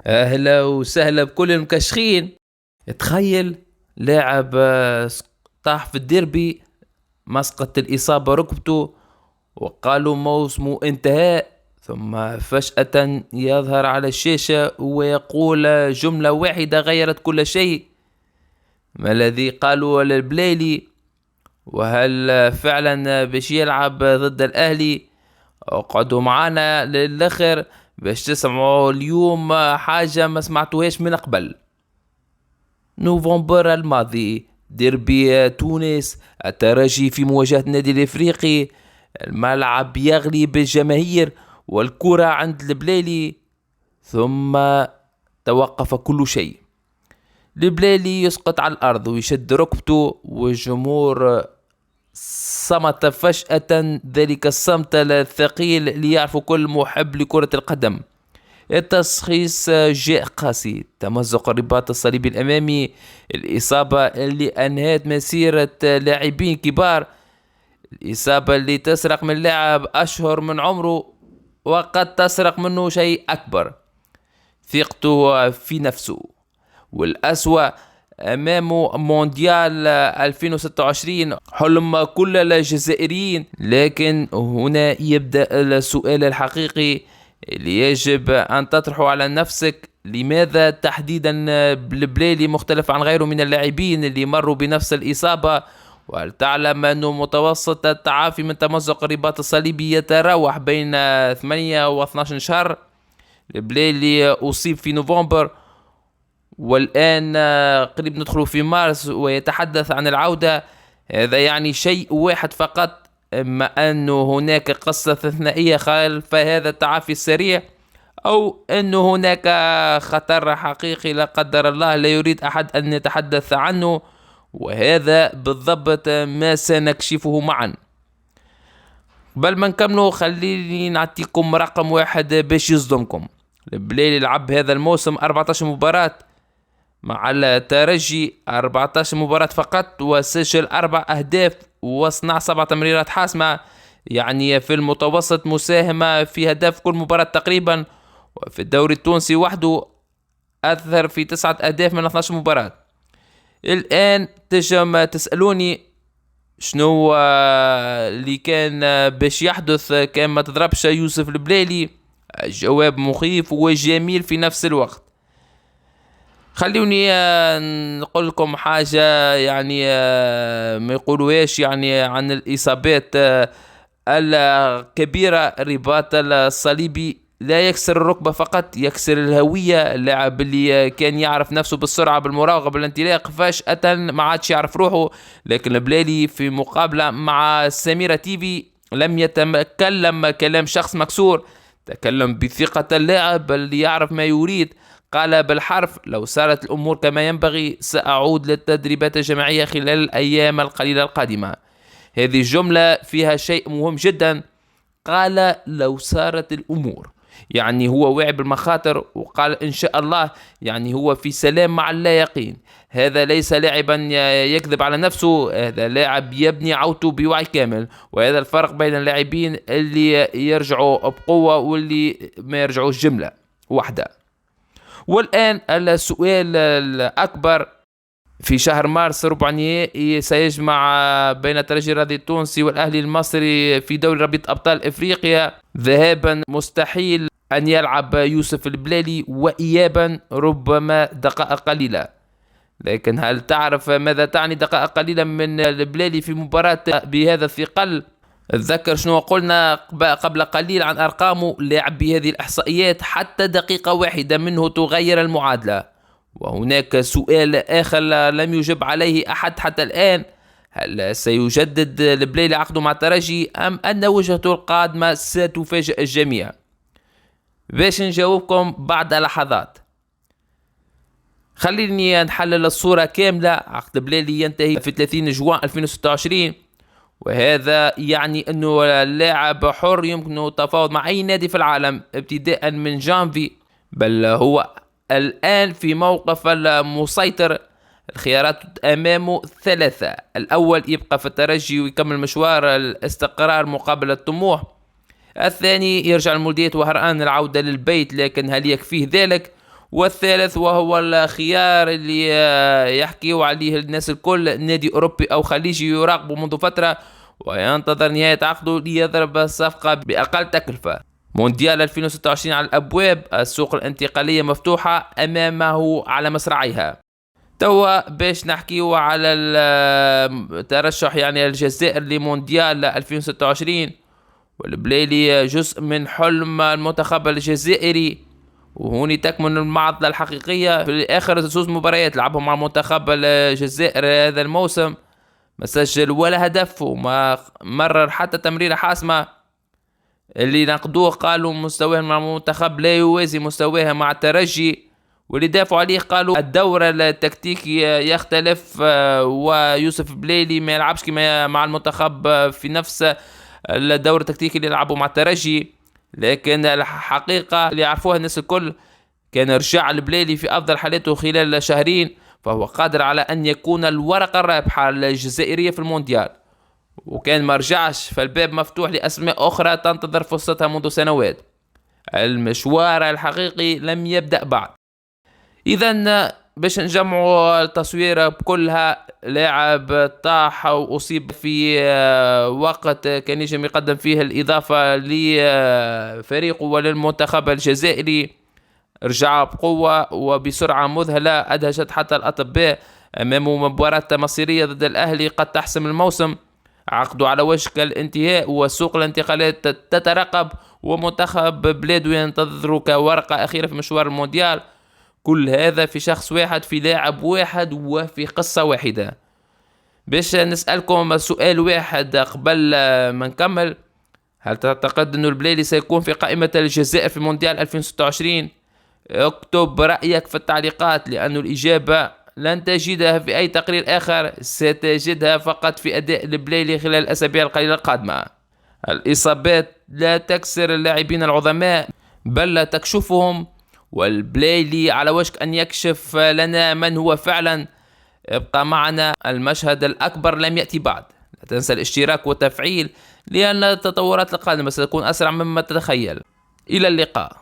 أهلا وسهلا بكل المكشخين. تخيل لاعب طاح في الديربي، مسقط الإصابة ركبته وقالوا موسمه انتهى. ثم فجأة يظهر على الشاشة ويقول جملة واحدة غيرت كل شيء. ما الذي قالوا للبليلي؟ وهل فعلا باش يلعب ضد الأهلي؟ اقعدوا معانا للآخر باش تسمعوا اليوم حاجة ما سمعتوهاش من قبل. نوفمبر الماضي، ديربي تونس، الترجي في مواجهة النادي الافريقي. الملعب يغلي بالجماهير والكرة عند البليلي، ثم توقف كل شيء. البليلي يسقط على الأرض ويشد ركبته والجمهور صمت فجأة، ذلك الصمت الثقيل اللي يعرف كل محب لكرة القدم. التشخيص جاء قاسي: تمزق الرباط الصليبي الأمامي، الإصابة اللي أنهت مسيرة لاعبين كبار، الإصابة اللي تسرق من لاعب أشهر من عمره وقد تسرق منه شيء أكبر: ثقته في نفسه. والأسوأ، أمامه مونديال 2026، حلم كل الجزائريين. لكن هنا يبدأ السؤال الحقيقي اللي يجب أن تطرحه على نفسك: لماذا تحديدا البليلي مختلف عن غيره من اللاعبين اللي مروا بنفس الإصابة؟ وهل تعلم أنه متوسط التعافي من تمزق الرباط الصليبي يتراوح بين 8 و 12 شهر؟ البليلي أصيب في نوفمبر، والآن قريب ندخل في مارس ويتحدث عن العودة. هذا يعني شيء واحد فقط: إما أن هناك قصة استثنائية خلف هذا التعافي السريع، أو أن هناك خطر حقيقي لا قدر الله لا يريد أحد أن يتحدث عنه. وهذا بالضبط ما سنكشفه معا. قبل ما نكملوا خليني نعطيكم رقم واحد باش يصدمكم: البليلي لعب هذا الموسم 14 مباراة مع الترجي، 14 مباراة فقط، وسجل 4 أهداف وصنع 7 تمريرات حاسمة، يعني في المتوسط مساهمة في هدف كل مباراة تقريبا. وفي الدوري التونسي وحده أثر في 9 أهداف من 12 مباراة. الآن تجم تسألوني شنو اللي كان باش يحدث كان ما تضربش يوسف البليلي؟ الجواب مخيف وجميل في نفس الوقت. خلوني نقول لكم حاجة يعني ما يقولوهاش يعني عن الإصابات الكبيرة. الرباط الصليبي لا يكسر الركبة فقط، يكسر الهوية. اللاعب اللي كان يعرف نفسه بالسرعة بالمراوغة بالانطلاق فجأة ما عادش يعرف روحه. لكن البلالي في مقابلة مع سميرة تيفي لم يتكلم كلام شخص مكسور، تكلم بثقة اللاعب اللي يعرف ما يريد. قال بالحرف: لو سارت الأمور كما ينبغي سأعود للتدريبات الجماعية خلال الأيام القليلة القادمة. هذه الجملة فيها شيء مهم جدا. قال لو سارت الأمور، يعني هو واعي بالمخاطر، وقال إن شاء الله، يعني هو في سلام مع اللا يقين. هذا ليس لاعبا يكذب على نفسه، هذا لاعب يبني عودته بوعي كامل. وهذا الفرق بين اللاعبين اللي يرجعوا بقوة واللي ما يرجعوش جملة واحدة. والآن السؤال الأكبر: في شهر مارس ربع نهائي سيجمع بين الترجي الرياضي التونسي والأهلي المصري في دوري رابطة أبطال إفريقيا. ذهابا مستحيل أن يلعب يوسف البلالي، وإيابا ربما دقائق قليلة. لكن هل تعرف ماذا تعني دقائق قليلة من البلالي في مباراة بهذا الثقل؟ اتذكر شنو قلنا قبل قليل عن أرقامه. لاعب بهذه الإحصائيات حتى دقيقة واحدة منه تغير المعادلة. وهناك سؤال آخر لم يجب عليه أحد حتى الآن: هل سيجدد البليلي عقده مع الترجي، أم أن وجهته القادمة ستفاجئ الجميع؟ باش نجاوبكم بعد لحظات. خليني نحلل الصورة كاملة. عقد بليلي ينتهي في 30 جوان 2026، وهذا يعني أنه اللاعب حر يمكنه التفاوض مع أي نادي في العالم ابتداء من جانفي. بل هو الآن في موقف المسيطر. الخيارات أمامه ثلاثة: الأول يبقى في الترجي ويكمل مشوار الاستقرار مقابل الطموح. الثاني يرجع المولدية وهرآن العودة للبيت، لكن هل يكفيه ذلك؟ والثالث وهو الخيار اللي يحكيوا عليه الناس الكل، نادي أوروبي أو خليجي يراقبه منذ فترة وينتظر نهاية عقده ليضرب الصفقة بأقل تكلفة. مونديال 2026 على الأبواب، السوق الانتقالية مفتوحة أمامه على مصراعيها. توا باش نحكيو على الترشح يعني الجزائر لمونديال 2026، والبليلي جزء من حلم المنتخب الجزائري، وهوني تكمن المعضلة الحقيقية في آخر 6 مباريات لعبهم مع منتخب الجزائر هذا الموسم، ما سجل ولا هدف وما مرر حتى تمريرة حاسمة. اللي نقدوه قالوا مستواه مع المنتخب لا يوازي مستواه مع الترجي، واللي دافعوا عليه قالوا الدور التكتيكي يختلف، ويوسف بليلي ما يلعبش كما مع المنتخب في نفس الدور التكتيكي اللي يلعبوا مع الترجي. لكن الحقيقة اللي يعرفوها الناس الكل كان رجع البليلي في أفضل حالاته خلال شهرين، فهو قادر على أن يكون الورقة الرابحة الجزائرية في المونديال، وكان ما رجعش فالباب مفتوح لأسماء أخرى تنتظر فرصتها منذ سنوات. المشوار الحقيقي لم يبدأ بعد. إذا باش نجمعوا التصوير بكلها، لاعب طاح وأصيب في وقت كان يجب يقدم فيه الإضافة لفريقه وللمنتخب الجزائري، رجع بقوة وبسرعة مذهلة أدهشت حتى الأطباء أمام مباراة مصيرية ضد الأهلي قد تحسم الموسم. عقده على وشك الانتهاء وسوق الانتقالات تترقب، ومنتخب بلاده ينتظر كورقة أخيرة في مشوار المونديال. كل هذا في شخص واحد، في لاعب واحد، وفي قصة واحدة. باش نسألكم سؤال واحد قبل ما نكمل، هل تعتقد أن البليلي سيكون في قائمة الجزائر في مونديال 2026؟ اكتب رأيك في التعليقات، لأن الإجابة لن تجدها في أي تقرير آخر، ستجدها فقط في أداء البليلي خلال الأسابيع القليلة القادمة. الإصابات لا تكسر اللاعبين العظماء بل لا تكشفهم، والبليلي على وشك أن يكشف لنا من هو فعلا. ابقى معنا، المشهد الأكبر لم يأتي بعد. لا تنسى الاشتراك والتفعيل، لأن التطورات القادمة ستكون أسرع مما تتخيل. إلى اللقاء.